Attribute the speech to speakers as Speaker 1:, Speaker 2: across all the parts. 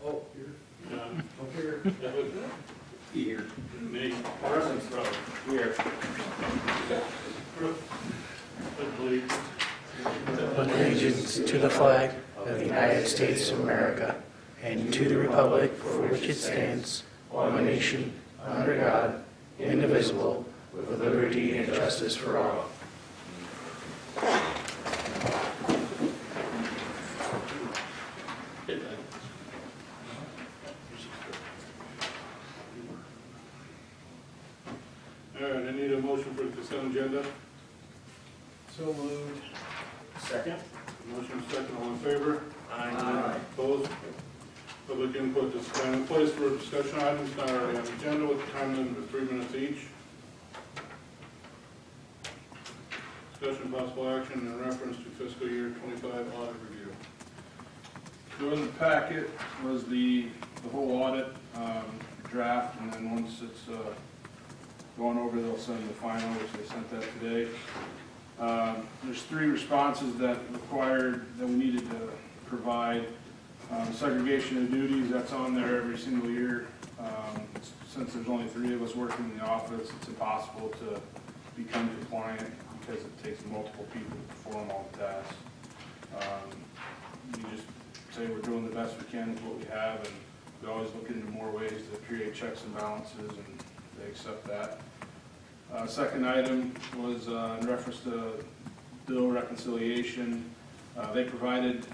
Speaker 1: Oh, here.
Speaker 2: John.
Speaker 1: Oh, here.
Speaker 2: Edward.
Speaker 1: Here.
Speaker 2: Nate.
Speaker 1: Present. Here.
Speaker 2: Please.
Speaker 3: Allegiance to the flag of the United States of America and to the republic for which it stands, one nation, under God, indivisible, with liberty and justice for all.
Speaker 2: All right, I need a motion for the consent agenda.
Speaker 1: So moved. Second.
Speaker 2: Motion second, all in favor?
Speaker 1: Aye.
Speaker 2: Opposed? Public input is time and place for discussion items not already on the agenda with a time limit of 3 minutes each. Discussion possible action in reference to fiscal year 25 audit review.
Speaker 4: So in the packet was the whole audit draft, and then once it's gone over, they'll send the final, which they sent that today. There's 3 responses that we needed to provide. Segregation of duties, that's on there every single year. Since there's only 3 of us working in the office, it's impossible to become compliant because it takes multiple people to perform all the tasks. We just say we're doing the best we can with what we have, and we always look into more ways to create checks and balances, and they accept that. Second item was in reference to bill reconciliation. They provided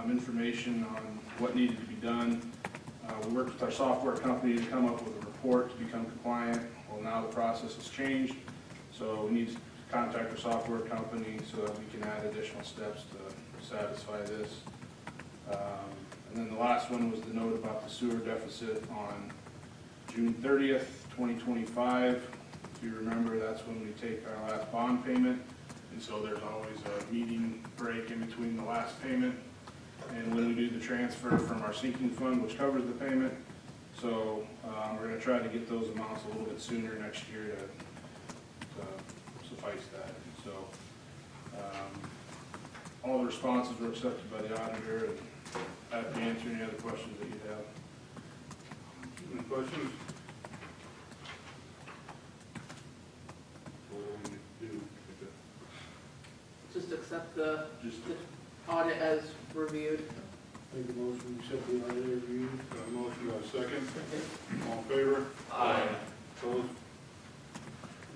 Speaker 4: information on what needed to be done. We worked with our software company to come up with a report to become compliant. Well, now the process has changed, so we need to contact our software company so that we can add additional steps to satisfy this. And then the last one was the note about the sewer deficit on June 30th, 2025. If you remember, that's when we take our last bond payment, and so there's always a meeting break in between the last payment and when we do the transfer from our sinking fund, which covers the payment. So we're going to try to get those amounts a little bit sooner next year to suffice that. So all the responses were accepted by the auditor, and happy to answer any other questions that you have.
Speaker 2: Any questions? What do we do?
Speaker 5: Just accept the audit as reviewed.
Speaker 1: Make a motion, accept the audit review.
Speaker 2: Got a motion, got a second? All in favor?
Speaker 1: Aye.
Speaker 2: Opposed?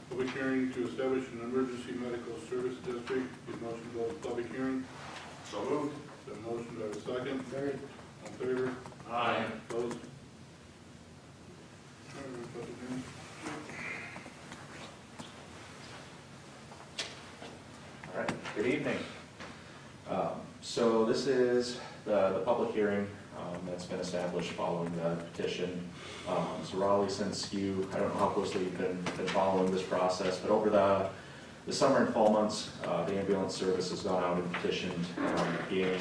Speaker 2: Public hearing to establish an emergency medical service district. Need motion to go to public hearing.
Speaker 1: So moved.
Speaker 2: Got a motion, got a second?
Speaker 1: Third.
Speaker 2: All in favor?
Speaker 1: Aye.
Speaker 2: Opposed? All right, public hearing.
Speaker 6: All right, good evening. So this is the public hearing that's been established following the petition. So Raleigh, since I don't know how closely you've been following this process, but over the summer and fall months, the ambulance service has gone out and petitioned, gaining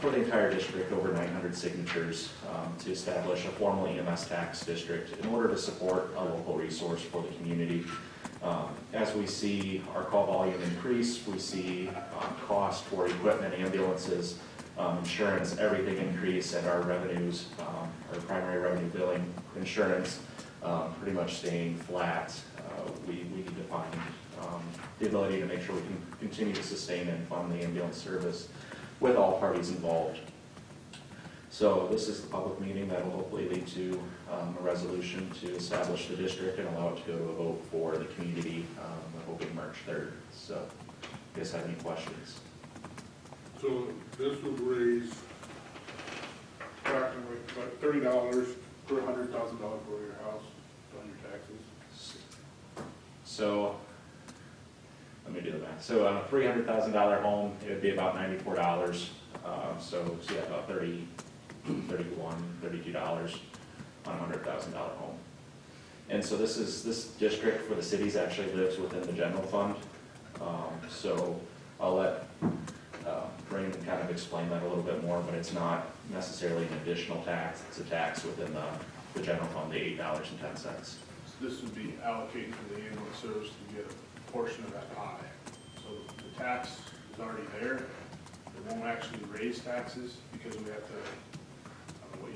Speaker 6: for the entire district over 900 signatures to establish a formal EMS tax district in order to support a local resource for the community. As we see our call volume increase, we see cost for equipment, ambulances, insurance, everything increase, and our revenues, our primary revenue billing, insurance, pretty much staying flat. We need to find the ability to make sure we can continue to sustain and fund the ambulance service with all parties involved. So this is the public meeting that will hopefully lead to a resolution to establish the district and allow it to go to a vote for the community. We're hoping March 3rd. So if you guys have any questions.
Speaker 2: So this would raise approximately about $30 per $100,000 for your house on your taxes.
Speaker 6: So let me do the math. So on a $300,000 home, it would be about $94. So yeah, about $31, $32 on a $100,000 home. And so this district for the cities actually lives within the general fund. So I'll let Brandon kind of explain that a little bit more, but it's not necessarily an additional tax. It's a tax within the general fund, the $8.10.
Speaker 4: So this would be allocated for the ambulance service to get a portion of that pie. So the tax is already there. It won't actually raise taxes because we have to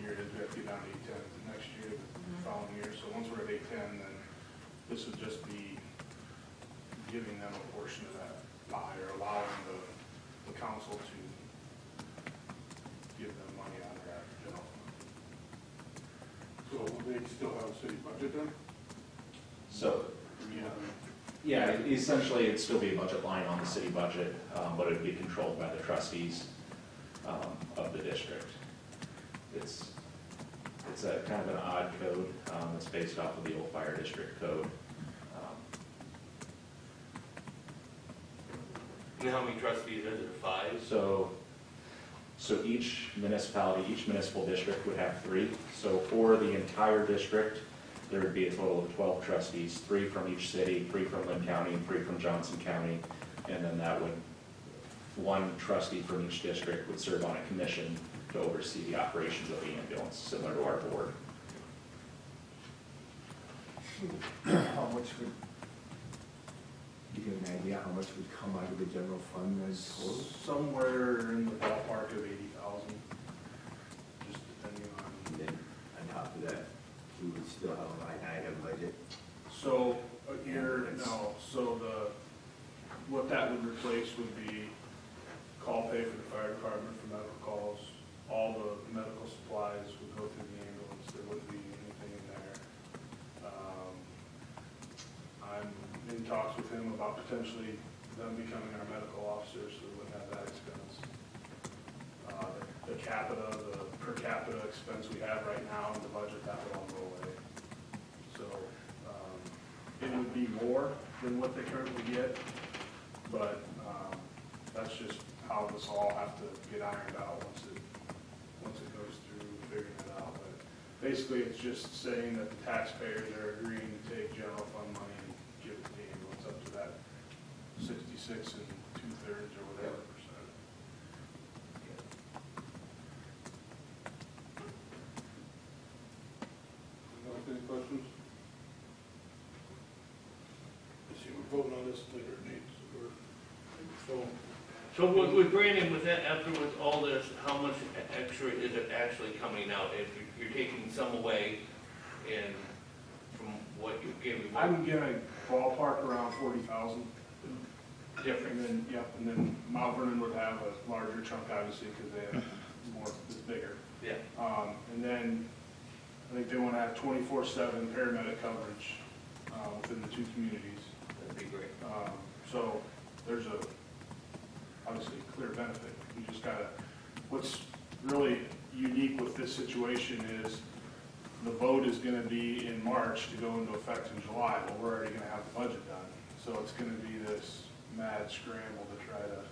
Speaker 4: year it is, we have to get down to 810 the next year, the following year. So once we're at 810, then this would just be giving them a portion of that pie, or allowing the council to give them money out of that general fund.
Speaker 2: So they still have a city budget then?
Speaker 6: So, yeah, essentially it'd still be a budget line on the city budget, but it'd be controlled by the trustees of the district. It's a kind of an odd code. It's based off of the old fire district code.
Speaker 7: And how many trustees is there, 5?
Speaker 6: So each municipality, each municipal district would have 3. So for the entire district, there would be a total of 12 trustees, 3 from each city, 3 from Lynn County, and 3 from Johnson County. And then that would, 1 trustee from each district would serve on a commission to oversee the operations of the ambulance, similar to our board.
Speaker 8: How much would, you get an idea how much would come out of the general fund as total?
Speaker 4: Somewhere in the ballpark of 80,000, just depending on.
Speaker 8: And then on top of that, we would still have a line item budget.
Speaker 4: So what that would replace would be call pay for the fire department for medical calls. All the medical supplies would go through the ambulance. There wouldn't be anything in there. I'm in talks with him about potentially them becoming our medical officers, so we wouldn't have that expense. The per capita expense we have right now in the budget, that would all go away. So it would be more than what they currently get, but that's just how this all have to get ironed out once it goes through figuring it out. But basically, it's just saying that the taxpayers are agreeing to take general fund money and give it to the ambulance up to that 66 2/3 or whatever percent.
Speaker 2: Any questions? Let's see, we're voting on this later, Nate.
Speaker 7: So what we granted with that, afterwards, all this, how much extra is it actually coming out? If you're taking some away and from what you gave me?
Speaker 4: I'm gonna ballpark around 40,000.
Speaker 7: Difference.
Speaker 4: And then Mount Vernon would have a larger chunk, obviously, because they have more, it's bigger.
Speaker 7: Yeah.
Speaker 4: And then I think they want to have 24/7 paramedic coverage within the 2 communities.
Speaker 7: That'd be great.
Speaker 4: So there's obviously a clear benefit. You just gotta, what's really unique with this situation is the vote is gonna be in March to go into effect in July. Well, we're already gonna have the budget done. So it's gonna be this mad scramble to try to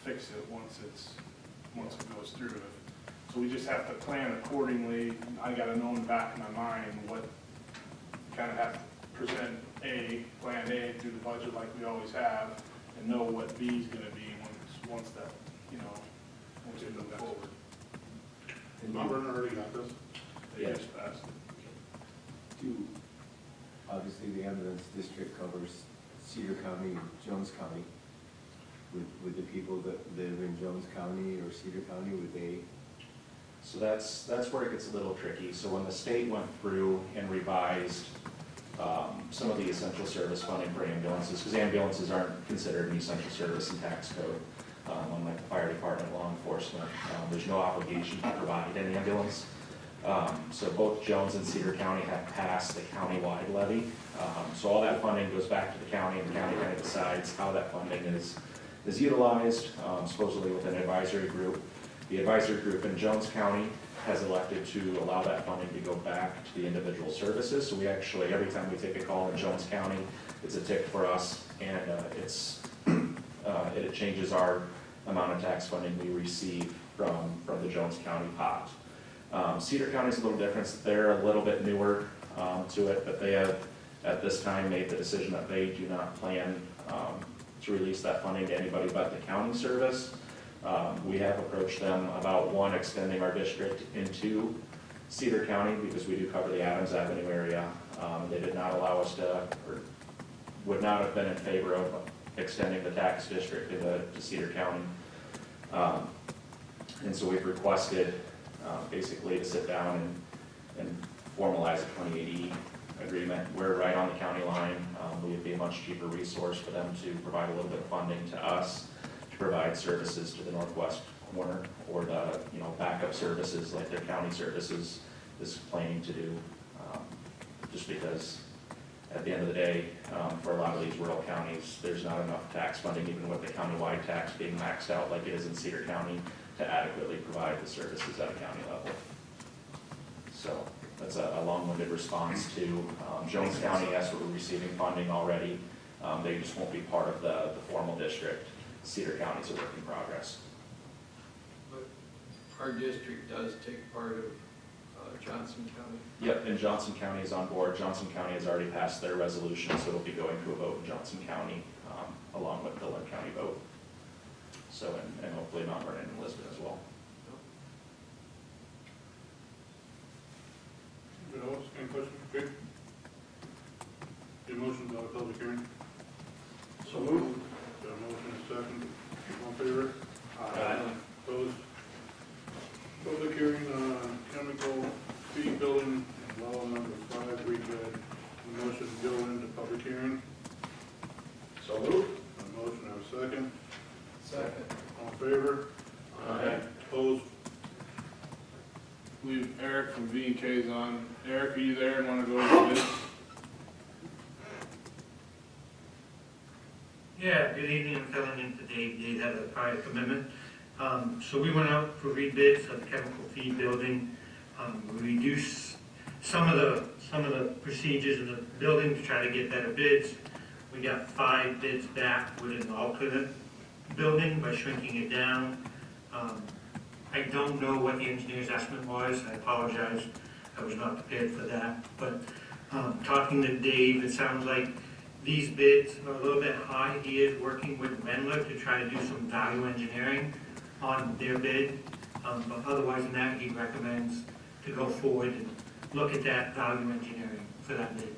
Speaker 4: fix it once it goes through. So we just have to plan accordingly. I gotta know in the back of my mind what kind of have to present plan A through the budget like we always have, and know what B is gonna be once that, once we move forward.
Speaker 2: Mount Vernon already got this?
Speaker 4: They
Speaker 6: Yeah.
Speaker 4: just passed it.
Speaker 8: Obviously, the ambulance district covers Cedar County and Jones County. Would the people that live in Jones County or Cedar County, would they?
Speaker 6: So that's where it gets a little tricky. So when the state went through and revised some of the essential service funding for ambulances, because ambulances aren't considered an essential service in tax code, unlike the fire department, law enforcement, there's no obligation to provide an ambulance. So both Jones and Cedar County have passed the countywide levy. So all that funding goes back to the county, and the county kind of decides how that funding is utilized, supposedly with an advisory group. The advisory group in Jones County has elected to allow that funding to go back to the individual services. So we actually, every time we take a call in Jones County, it's a tick for us, and it changes our amount of tax funding we receive from the Jones County pot. Cedar County is a little different. They're a little bit newer to it, but they have at this time made the decision that they do not plan to release that funding to anybody but the county service. We have approached them about, one, extending our district into Cedar County because we do cover the Adams Avenue area. They did not allow us to, or would not have been in favor of extending the tax district to Cedar County. And so we've requested basically to sit down and formalize a 28E agreement. We're right on the county line. We would be a much cheaper resource for them to provide a little bit of funding to us to provide services to the northwest corner, or the backup services like their county services is planning to do. Just because at the end of the day, for a lot of these rural counties, there's not enough tax funding, even with the countywide tax being maxed out like it is in Cedar County, to adequately provide the services at a county level. So that's a long-winded response to Jones County. Yes, we're receiving funding already. They just won't be part of the formal district. Cedar County is a work in progress.
Speaker 9: But our district does take part of Johnson County.
Speaker 6: Yep, and Johnson County is on board. Johnson County has already passed their resolution, so it'll be going to a vote in Johnson County, along with the Lynn County vote. So, and hopefully Mount Vernon and Lisbon as well.
Speaker 2: Anybody else? Any questions? Okay. Any motion about a public hearing?
Speaker 1: So moved.
Speaker 2: Got a motion and a second. All in favor?
Speaker 1: Aye.
Speaker 2: Opposed? Public hearing on chemical feed building and well number 5, Rebid. Motion to go into public hearing.
Speaker 1: So moved.
Speaker 2: A motion, have a second.
Speaker 9: Second.
Speaker 2: All in favor?
Speaker 1: Aye.
Speaker 2: Opposed?
Speaker 4: Leave Eric from V&K's on. Eric, are you there and want to go over this?
Speaker 10: Yeah, good evening, I'm filling in for Dave. Dave had a prior commitment. So we went out for rebids of the chemical feed building. We reduced some of the procedures in the building to try to get better bids. We got 5 bids back with an alternate building by shrinking it down. I don't know what the engineer's estimate was. I apologize. I was not prepared for that. But talking to Dave, it sounds like these bids are a little bit high. He is working with Wendler to try to do some value engineering on their bid. But otherwise than that, he recommends to go forward and look at that value engineering for that bid.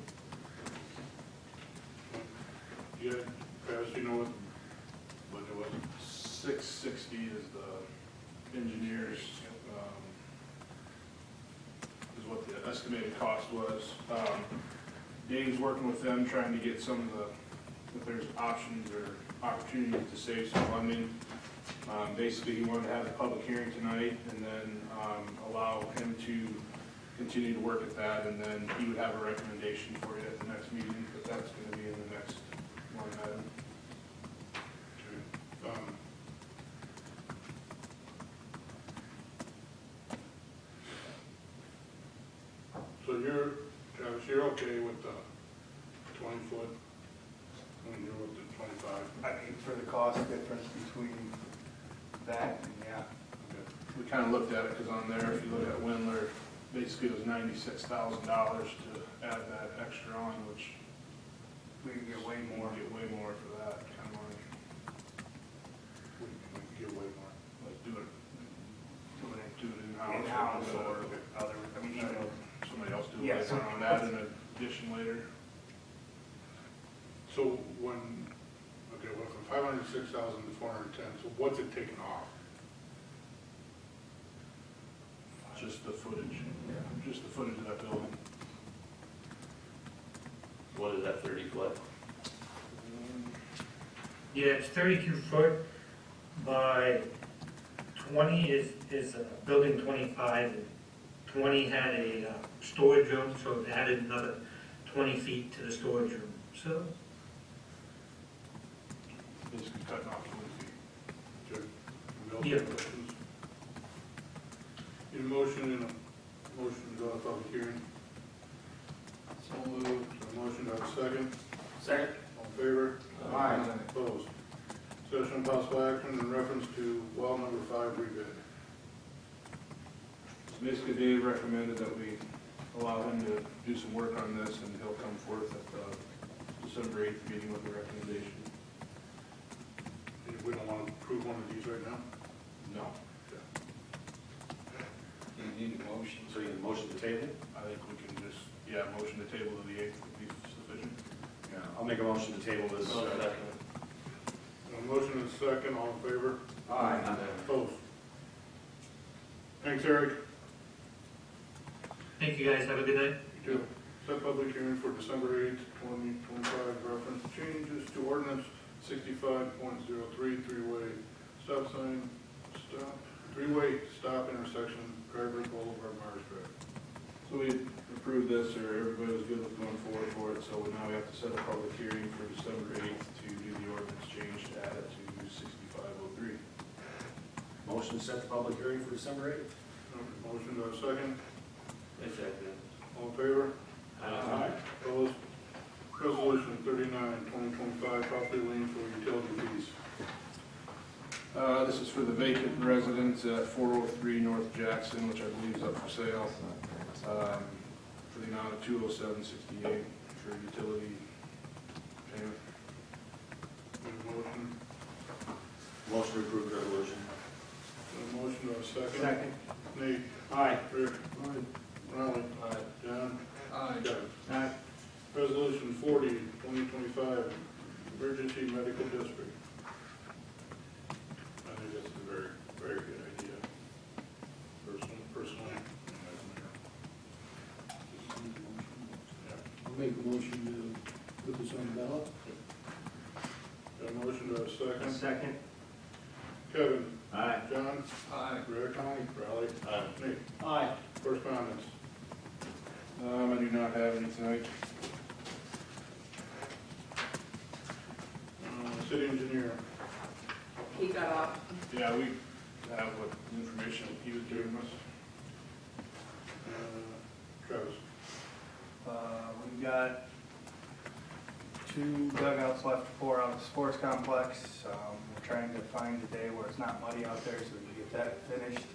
Speaker 2: Yeah, Travis, you know what it was?
Speaker 4: 660 is the engineers, is what the estimated cost was. Dave's working with them, trying to get some of the, if there's options or opportunities to save some funding. Basically, he wanted to have a public hearing tonight and then allow him to continue to work at that, and then he would have a recommendation for you at the next meeting, but that's going to be in the next line item.
Speaker 2: Okay. So Travis, you're okay with the 20-foot? I mean, you're with the 25?
Speaker 11: I mean, for the cost difference between that and
Speaker 2: Okay.
Speaker 4: We kind of looked at it because on there, if you look at Wendler, basically it was $96,000 to add that extra on, which
Speaker 11: we can get way more.
Speaker 4: you get way more for that kind of money.
Speaker 2: We can get way more.
Speaker 4: Like do it in-house.
Speaker 11: In-house
Speaker 4: or
Speaker 11: or other, I mean, even
Speaker 4: somebody else do it
Speaker 11: Yeah,
Speaker 4: later on, add an addition later.
Speaker 2: So went from 506,000 to 410, so what's it taken off?
Speaker 4: Just the footage, just the footage of that building.
Speaker 7: What is that, 30 foot?
Speaker 10: Yeah, it's 32 foot by 20 is building 25. And 20 had a storage room, so it added another 20 feet to the storage room. So
Speaker 4: Basically cutting off 20 feet.
Speaker 2: Sure.
Speaker 10: Yeah.
Speaker 2: Questions? Need a motion to go to public hearing?
Speaker 9: So moved.
Speaker 2: A motion to have a second?
Speaker 1: Second.
Speaker 2: All in favor?
Speaker 1: Aye.
Speaker 2: Opposed? Discussion and possible action in reference to well number 5 rebid.
Speaker 4: Basically, Dave recommended that we allow him to do some work on this, and he'll come forth at the December 8th meeting with a recommendation.
Speaker 2: We don't want to approve one of these right now?
Speaker 4: No.
Speaker 1: You need a motion. So you need a motion to table?
Speaker 4: I think we can just, motion to table to the 8th would be sufficient.
Speaker 1: Yeah, I'll make a motion to table this.
Speaker 2: A motion and a second, all in favor?
Speaker 1: Aye.
Speaker 2: Opposed? Thanks, Eric.
Speaker 10: Thank you guys, have a good night.
Speaker 2: You too. Set public hearing for December 8th, 2025, reference changes to ordinance 65.03, three-way stop intersection, Driver Boulevard, Myers Drive.
Speaker 4: So we approved this, or everybody was good with going forward for it, so now we have to set a public hearing for December 8th to do the ordinance change to add it to 6503.
Speaker 1: Motion to set the public hearing for December 8th.
Speaker 2: Motion, do I have a second?
Speaker 7: I second.
Speaker 2: All in favor?
Speaker 1: Aye.
Speaker 2: Opposed? Resolution 39, 2025, property lien for utility fees.
Speaker 4: This is for the vacant residence at 403 North Jackson, which I believe is up for sale, for the amount of $207.68 for utility payment.
Speaker 2: Need a motion?
Speaker 1: Motion to approve the resolution.
Speaker 2: A motion, do I have a second?
Speaker 11: Second.
Speaker 2: Nate?
Speaker 1: Aye.
Speaker 2: Rick? Riley? John?
Speaker 9: Aye.
Speaker 2: Kevin?
Speaker 11: Aye.
Speaker 2: Resolution 40, 2025, emergency medical district. I think that's a very, very good idea. Personally.
Speaker 11: I'll make a motion to put this on the ballot.
Speaker 2: Got a motion, do I have a second?
Speaker 11: Second.
Speaker 2: Kevin?
Speaker 11: Aye.
Speaker 2: John?
Speaker 9: Aye.
Speaker 2: Rick? Riley? Nate?
Speaker 11: Aye.
Speaker 2: Correspondence?
Speaker 4: I do not have any tonight.
Speaker 2: City engineer?
Speaker 5: He got off.
Speaker 4: Yeah, we have what information he was giving us.
Speaker 2: Travis?
Speaker 11: We've got 2 dugouts left to pour out the sports complex. We're trying to find a day where it's not muddy out there so we can get that finished.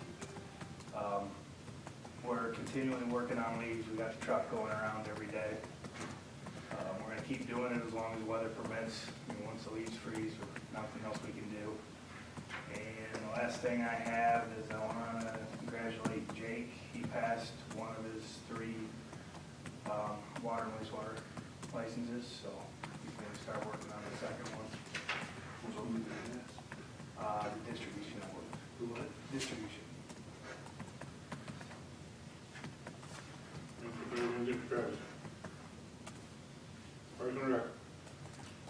Speaker 11: We're continually working on leaves. We got the truck going around every day. We're going to keep doing it as long as the weather permits. Once the leaves freeze, there's nothing else we can do. And the last thing I have is I want to congratulate Jake. He passed one of his 3 water and wastewater licenses, so he's going to start working on the second one. The distribution of work. What? Distribution.
Speaker 2: Travis? Parks and Rec?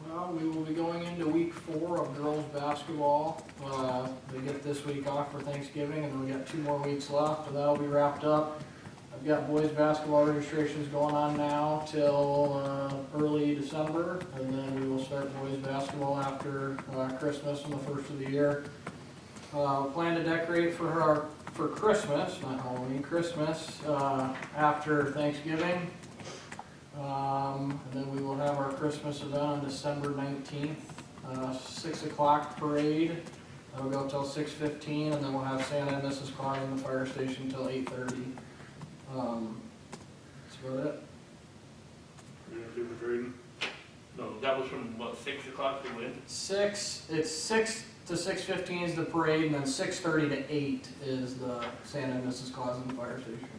Speaker 12: Well, we will be going into week 4 of girls basketball. They get this week off for Thanksgiving, and then we got 2 more weeks left, and that'll be wrapped up. I've got boys basketball registrations going on now till early December, and then we will start boys basketball after Christmas and the first of the year. Plan to decorate for Christmas, not Halloween, Christmas, after Thanksgiving. And then we will have our Christmas event on December 19th, 6 o'clock parade. That'll go till 6:15, and then we'll have Santa and Mrs. Claus in the fire station till 8:30. That's about it.
Speaker 2: Are you going to do the grading?
Speaker 7: No, that was from what, 6 o'clock to when?
Speaker 12: 6 to 6:15 is the parade, and then 6:30 to 8 is the Santa and Mrs. Claus in the fire station.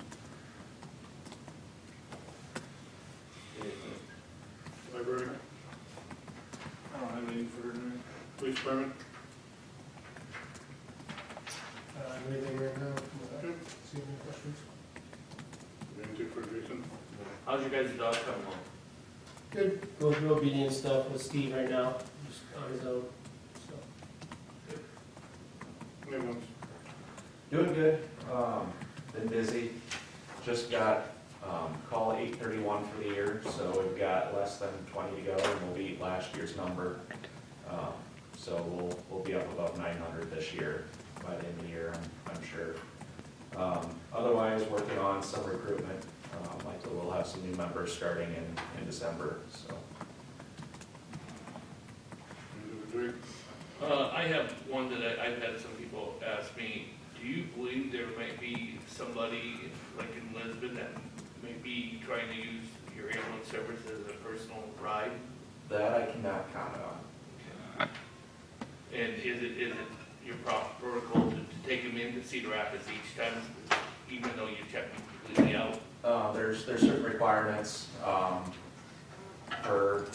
Speaker 2: Library?
Speaker 4: I don't have anything for tonight.
Speaker 2: Police department?
Speaker 12: Anything right now?
Speaker 2: Okay.
Speaker 12: See any questions?
Speaker 2: Anything for Jason?
Speaker 7: How's your guys' dog coming along?
Speaker 3: Good. Going through obedience stuff with Steve right now, just on his own. So.
Speaker 2: Ambulance?
Speaker 6: Doing good. Been busy. Just got call 831 for the year, so we've got less than 20 to go, and we'll beat last year's number. So we'll be up about 900 this year by the end of the year, I'm sure. Otherwise, working on some recruitment. Like we'll have some new members starting in December. So.
Speaker 7: I have one that I've had some people ask me, do you believe there might be somebody like in Lisbon that may be trying to use your ambulance service as a personal ride?
Speaker 6: That I cannot comment on.
Speaker 7: And is it your proper protocol to take them into Cedar Rapids each time, even though you check them completely out?
Speaker 6: There's certain requirements for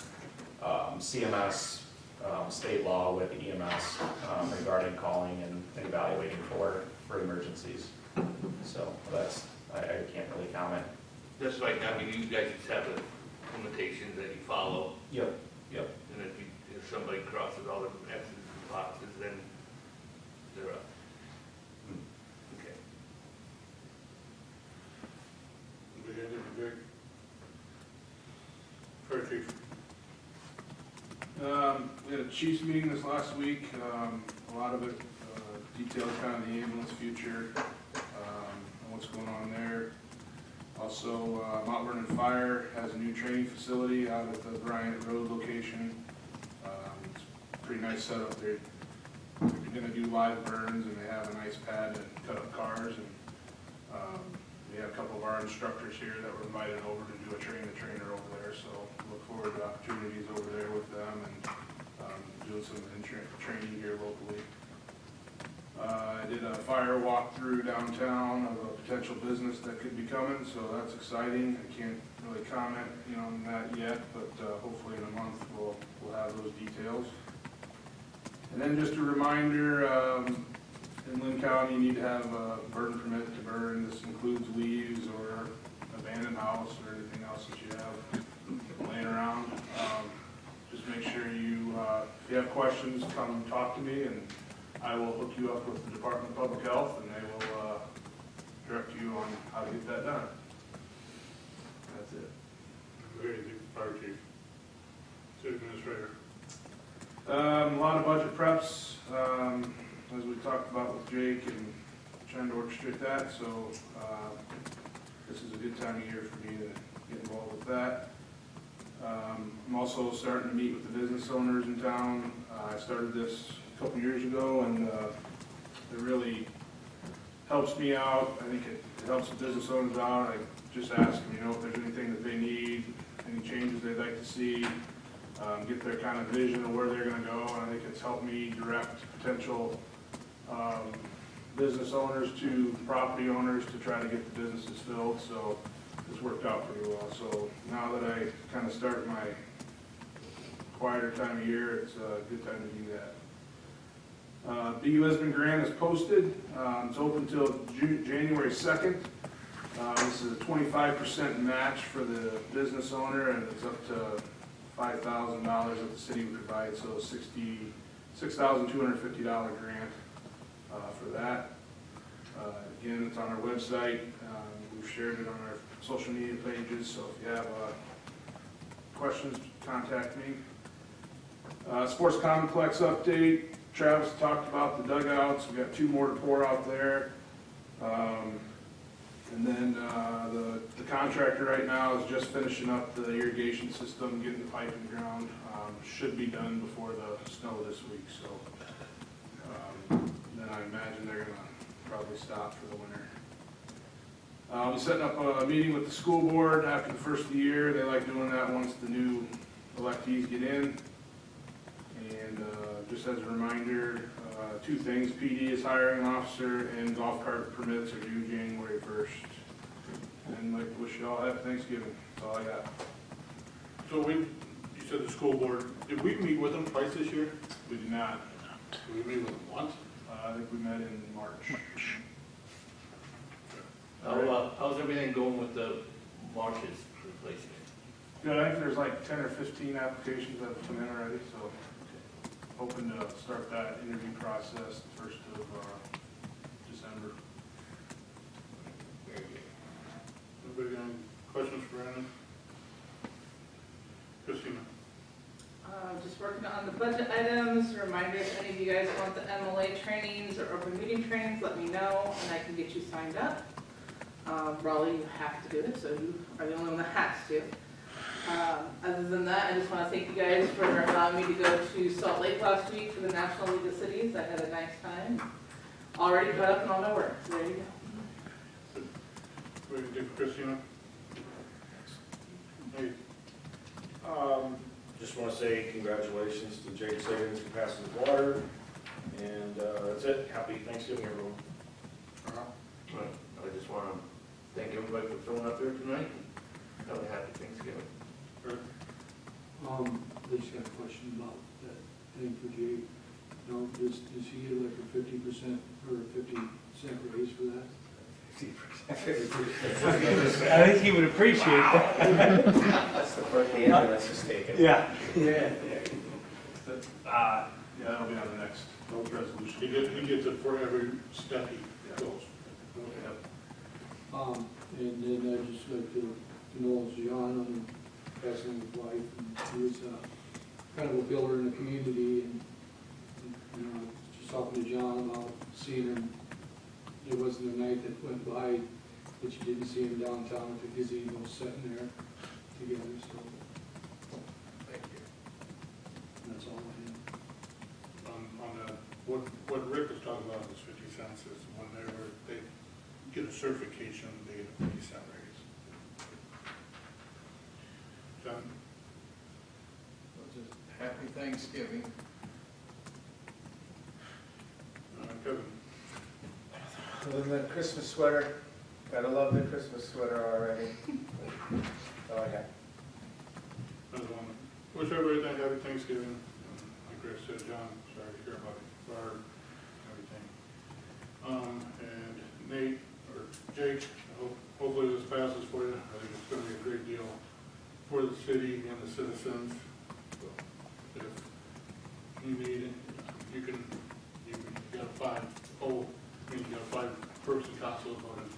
Speaker 6: CMS, state law with EMS regarding calling and evaluating for emergencies. So I can't really comment.
Speaker 7: Just like, I mean, you guys just have the limitations that you follow,
Speaker 6: Yep.
Speaker 7: and if somebody crosses all the X's and boxes, then they're up. Okay.
Speaker 2: We had it, Greg. Fire chief.
Speaker 4: We had a chiefs meeting this last week. A lot of it detailed kind of the ambulance future, and what's going on there. Also, Mount Vernon Fire has a new training facility out at the Bryant Road location. It's a pretty nice setup. They're going to do live burns, and they have an ice pad and cut up cars. And we have a couple of our instructors here that were invited over to do a train-the-trainer over there. So look forward to opportunities over there with them and doing some training here locally. I did a fire walkthrough downtown of a potential business that could be coming, so that's exciting. I can't really comment, on that yet, but hopefully in a month we'll have those details. And then just a reminder, in Lynn County you need to have a burn permit to burn. This includes leaves or abandoned house or anything else that you have laying around. Just make sure if you have questions, come talk to me, and I will hook you up with the Department of Public Health, and they will direct you on how to get that done. That's it.
Speaker 2: Very good, fire chief. City administrator.
Speaker 4: A lot of budget preps, as we talked about with Jake, and trying to orchestrate that, so this is a good time of year for me to get involved with that. I'm also starting to meet with the business owners in town. I started this a couple years ago, and it really helps me out. I think it helps the business owners out. I just ask them, if there's anything that they need, any changes they'd like to see, get their kind of vision of where they're going to go. And I think it's helped me direct potential business owners to property owners to try to get the businesses filled. So it's worked out pretty well. So now that I kind of start my quieter time of year, it's a good time to do that. The Lisbon grant is posted. It's open until January 2nd. This is a 25% match for the business owner, and it's up to $5,000 that the city would provide, so $6,250 grant for that. Again, it's on our website. We've shared it on our social media pages, so if you have questions, contact me. Sports complex update. Travis talked about the dugouts. We've got 2 more to pour out there. And then the contractor right now is just finishing up the irrigation system, getting the pipe in the ground. Should be done before the snow this week. So then I imagine they're going to probably stop for the winter. I'll be setting up a meeting with the school board after the first of the year. They like doing that once the new electees get in. And just as a reminder, 2 things. PD is hiring an officer, and golf cart permits are due January 1st. And I'd like to wish you all happy Thanksgiving. That's all I got.
Speaker 2: So you said the school board, did we meet with them twice this year?
Speaker 4: We did not.
Speaker 2: Did we meet with them once?
Speaker 4: I think we met in March.
Speaker 7: How's everything going with the marshes replacement?
Speaker 4: Good. I think there's like 10 or 15 applications that have come in already, so hoping to start that interview process the 1st of December.
Speaker 7: Very good.
Speaker 2: Anybody got any questions for Brandon? Christina?
Speaker 5: Just working on the budget items. Reminder, if any of you guys want the MLA trainings or open meeting trainings, let me know and I can get you signed up. Raleigh, you have to do it, so you are the only one that has to. Other than that, I just want to thank you guys for allowing me to go to Salt Lake last week for the National League of Cities. I had a nice time. Already caught up on all my work, so there you go.
Speaker 2: What do you do for Christina? Hey.
Speaker 1: Just want to say congratulations to Jake Savings for passing the water, and that's it. Happy Thanksgiving, everyone.
Speaker 7: I just want to thank everybody for showing up here tonight. Have a happy Thanksgiving.
Speaker 13: I just got a question about that thing for Jake. Does he get like a 50% or a 50-cent raise for that?
Speaker 3: I think he would appreciate that.
Speaker 8: That's the part the ambulance is taking.
Speaker 3: Yeah.
Speaker 4: Yeah, that'll be on the next resolution.
Speaker 2: He gets it for every step he goes.
Speaker 13: And then I'd just like to acknowledge John on passing his wife, and he was kind of a builder in the community, and, you know, just talking to John about seeing him, there wasn't a night that went by that you didn't see him downtown with the gazebo sitting there together, so. Thank you. And that's all I have.
Speaker 2: On the, what Rick was talking about was 50 cents is when they get a certification, they get a 50-cent raise. John?
Speaker 9: Well, just happy Thanksgiving.
Speaker 2: Kevin?
Speaker 8: Other than the Christmas sweater, gotta love the Christmas sweater already. That's all I got.
Speaker 2: Another one. Wish everybody a happy Thanksgiving. Like Chris said, John, sorry to hear about the fire and everything. And Nate, or Jake, hopefully this passes for you. I think it's gonna be a great deal for the city and the citizens. So if you need it, you got a five-person council voted